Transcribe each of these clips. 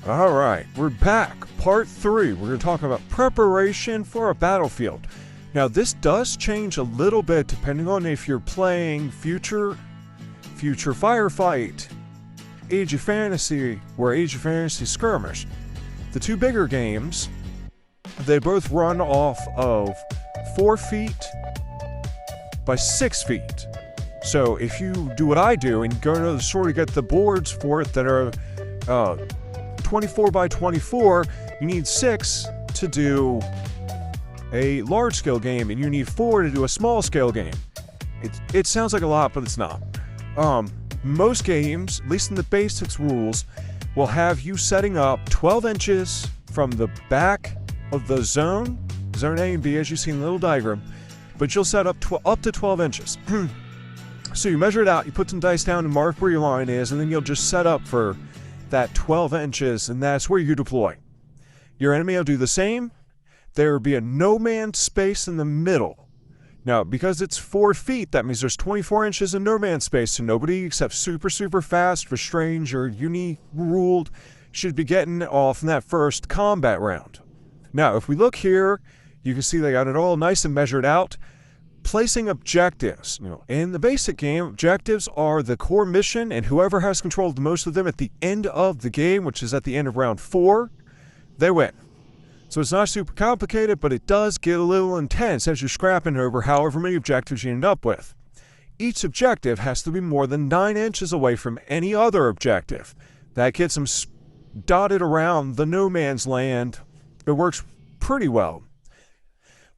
Alright, we're back. Part 3. We're going to talk about preparation for a battlefield. Now, this does change a little bit depending on if you're playing Future Firefight, Age of Fantasy, or Age of Fantasy Skirmish. The two bigger games, they both run off of 4 feet by 6 feet. So if you do what I do and go to the store to get the boards for it that are 24 by 24, you need 6 to do a large scale game, and you need 4 to do a small scale game. It sounds like a lot, but it's not. Most games, at least in the basics rules, will have you setting up 12 inches from the back of the zone A and B, as you see in the little diagram, but you'll set up to 12 inches. So you measure it out, you put some dice down and mark where your line is, and then you'll just set up for that 12 inches, and that's where you deploy. Your enemy will do the same. There will be a no man's space in the middle. Now, because it's 4 feet, that means there's 24 inches of no man's space, so nobody except super fast, restrained, or unique ruled should be getting off in that first combat round. Now, if we look here, you can see they got it all nice and measured out. Placing objectives. In the basic game, objectives are the core mission, and whoever has control of the most of them at the end of the game, which is at the end of round 4, they win. So it's not super complicated, but it does get a little intense as you're scrapping over however many objectives you end up with. Each objective has to be more than 9 inches away from any other objective. That gets them dotted around the no man's land. It works pretty well.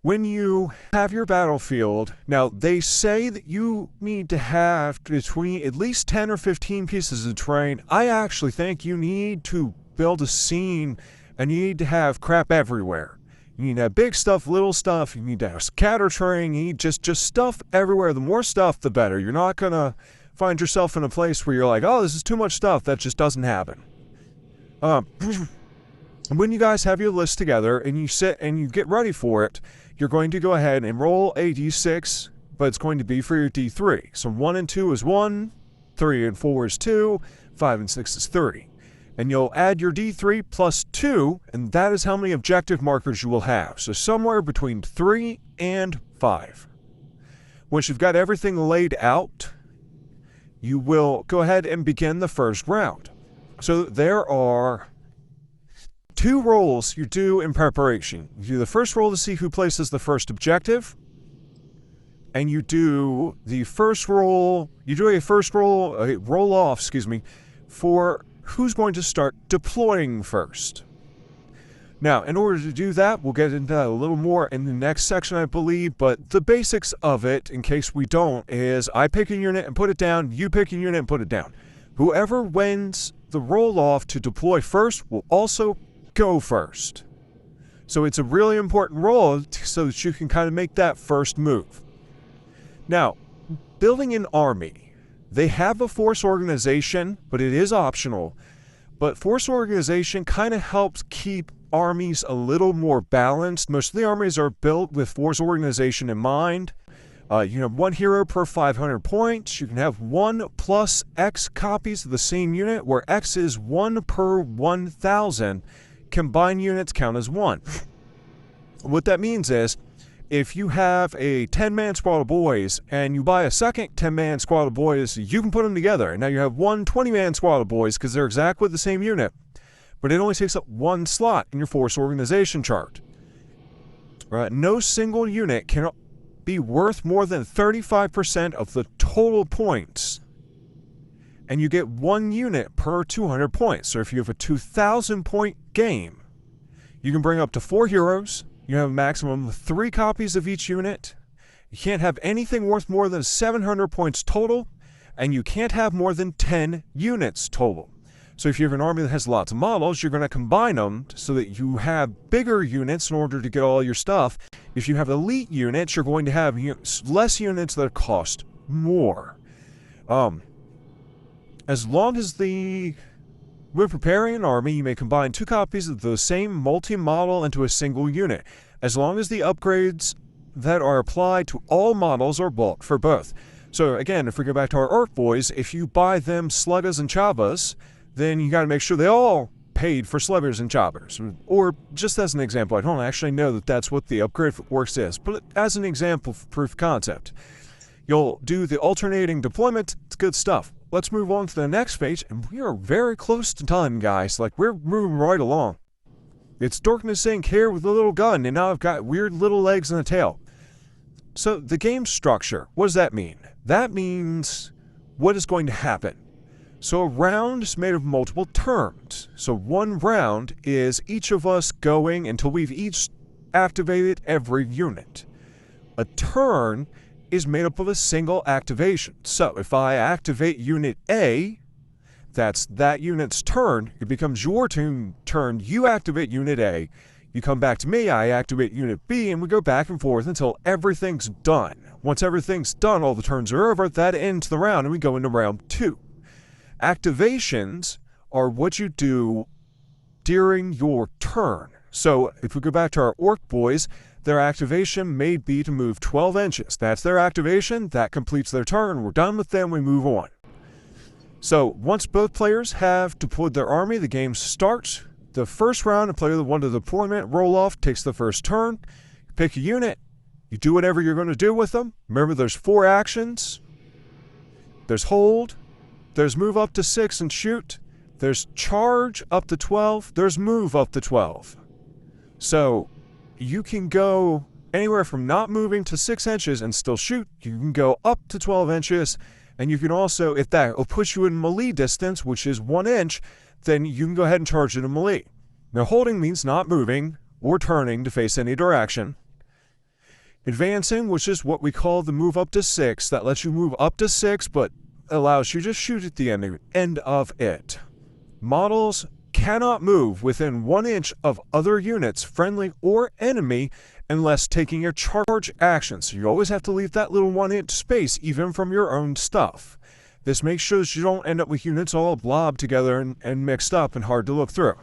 When you have your battlefield, now they say that you need to have between at least 10 or 15 pieces of terrain. I actually think you need to build a scene and you need to have crap everywhere. You need to have big stuff, little stuff, you need to have scatter terrain, you need just stuff everywhere. The more stuff, the better. You're not going to find yourself in a place where you're like, oh, this is too much stuff. That just doesn't happen. When you guys have your list together and you sit and you get ready for it, you're going to go ahead and roll a d6, but it's going to be for your d3. So 1 and 2 is 1, 3 and 4 is 2, 5 and 6 is 3. And you'll add your d3 plus 2, and that is how many objective markers you will have. So somewhere between 3 and 5. Once you've got everything laid out, you will go ahead and begin the first round. So there are 2 rolls you do in preparation. You do the first roll to see who places the first objective, and you do the first roll, a roll off, for who's going to start deploying first. Now, in order to do that, we'll get into that a little more in the next section, I believe, but the basics of it, in case we don't, is I pick a unit and put it down, you pick a unit and put it down. Whoever wins the roll off to deploy first will also go first. So it's a really important role so that you can kind of make that first move. Now, building an army. They have a force organization, but it is optional. But force organization kind of helps keep armies a little more balanced. Most of the armies are built with force organization in mind. You have 1 hero per 500 points. You can have 1 plus X copies of the same unit, where X is 1 per 1,000. Combined units count as 1. What that means is, if you have a 10-man squad of boys and you buy a second 10-man squad of boys, you can put them together. And now you have one 20-man squad of boys because they're exactly the same unit, but it only takes up 1 slot in your force organization chart. Right? No single unit can be worth more than 35% of the total points. And you get 1 unit per 200 points. So if you have a 2,000 point game, you can bring up to 4 heroes. You have a maximum of 3 copies of each unit. You can't have anything worth more than 700 points total, and you can't have more than 10 units total. So if you have an army that has lots of models, you're going to combine them so that you have bigger units in order to get all your stuff. If you have elite units, you're going to have less units that cost more. As long as when preparing an army, you may combine 2 copies of the same multi-model into a single unit, as long as the upgrades that are applied to all models are bulk for both. So again, if we go back to our Orc boys, if you buy them Sluggas and Chavas, then you got to make sure they all paid for slivers and choppers. Or, just as an example, I don't actually know that that's what the upgrade works is, but as an example for proof of concept. You'll do the alternating deployment. It's good stuff. Let's move on to the next page, and we are very close to done, guys. Like, we're moving right along. It's Darkness Inc. here with a little gun, and now I've got weird little legs and a tail. So, the game structure, what does that mean? That means what is going to happen. So, a round is made of multiple turns. So, one round is each of us going until we've each activated every unit. A turn is made up of a single activation. So, if I activate Unit A, that's that unit's turn. It becomes your turn. You activate Unit A. You come back to me, I activate Unit B, and we go back and forth until everything's done. Once everything's done, all the turns are over, that ends the round, and we go into round 2. Activations are what you do during your turn. So, if we go back to our orc boys, their activation may be to move 12 inches. That's their activation. That completes their turn. We're done with them. We move on. So, once both players have deployed their army, the game starts. The first round, a player that won the deployment roll-off takes the first turn. You pick a unit. You do whatever you're going to do with them. Remember, there's 4 actions. There's hold. There's move up to 6 and shoot. There's charge up to 12. There's move up to 12. So, you can go anywhere from not moving to 6 inches and still shoot. You can go up to 12 inches. And you can also, if that will put you in melee distance, which is 1 inch, then you can go ahead and charge it in melee. Now, holding means not moving or turning to face any direction. Advancing, which is what we call the move up to 6. That lets you move up to 6, but allows you to shoot at the end of it. Models cannot move within 1 inch of other units, friendly or enemy, unless taking a charge action. So you always have to leave that little 1 inch space, even from your own stuff. This makes sure that you don't end up with units all blobbed together and mixed up and hard to look through.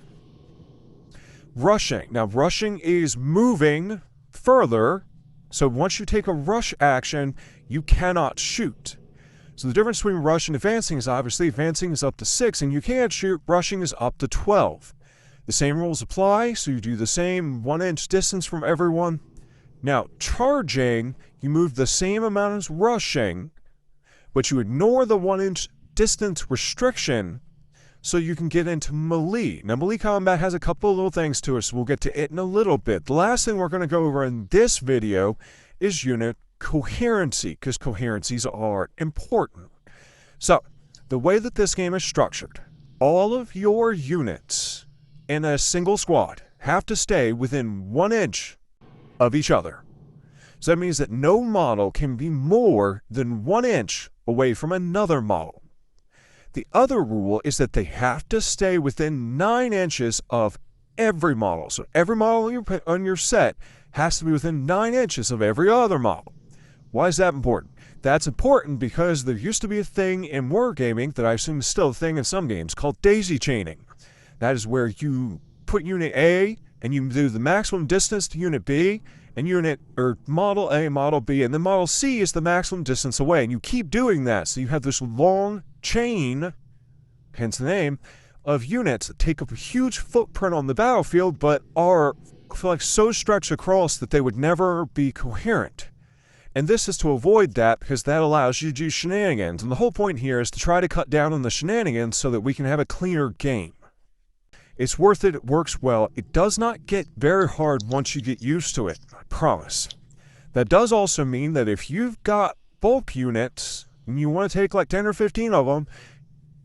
Rushing. Now, rushing is moving further. So once you take a rush action, you cannot shoot. So the difference between rush and advancing is obviously advancing is up to 6, and you can't shoot. Rushing is up to 12. The same rules apply, so you do the same 1 inch distance from everyone. Now, charging, you move the same amount as rushing, but you ignore the 1 inch distance restriction so you can get into melee. Now, melee combat has a couple of little things to it, so we'll get to it in a little bit. The last thing we're going to go over in this video is unit coherency, because coherencies are important. So, the way that this game is structured, all of your units in a single squad have to stay within 1 inch of each other. So that means that no model can be more than 1 inch away from another model. The other rule is that they have to stay within 9 inches of every model. So every model on your set has to be within 9 inches of every other model. Why is that important? That's important because there used to be a thing in wargaming that I assume is still a thing in some games called daisy chaining. That is where you put Unit A and you do the maximum distance to Unit B, and Model A, Model B, and then Model C is the maximum distance away. And you keep doing that, so you have this long chain, hence the name, of units that take up a huge footprint on the battlefield, but are like so stretched across that they would never be coherent. And this is to avoid that, because that allows you to do shenanigans. And the whole point here is to try to cut down on the shenanigans so that we can have a cleaner game. It's worth it. It works well. It does not get very hard once you get used to it, I promise. That does also mean that if you've got bulk units and you want to take like 10 or 15 of them,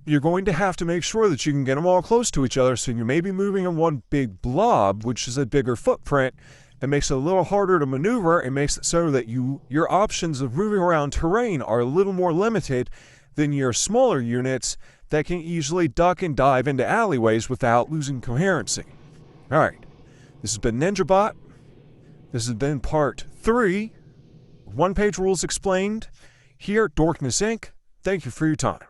you're going to have to make sure that you can get them all close to each other. So you may be moving in one big blob, which is a bigger footprint. It makes it a little harder to maneuver. It makes it so that your options of moving around terrain are a little more limited than your smaller units that can easily duck and dive into alleyways without losing coherency. All right, this has been NinjaBot. This has been part 3, 1-page rules explained, here at Darkness Inc. Thank you for your time.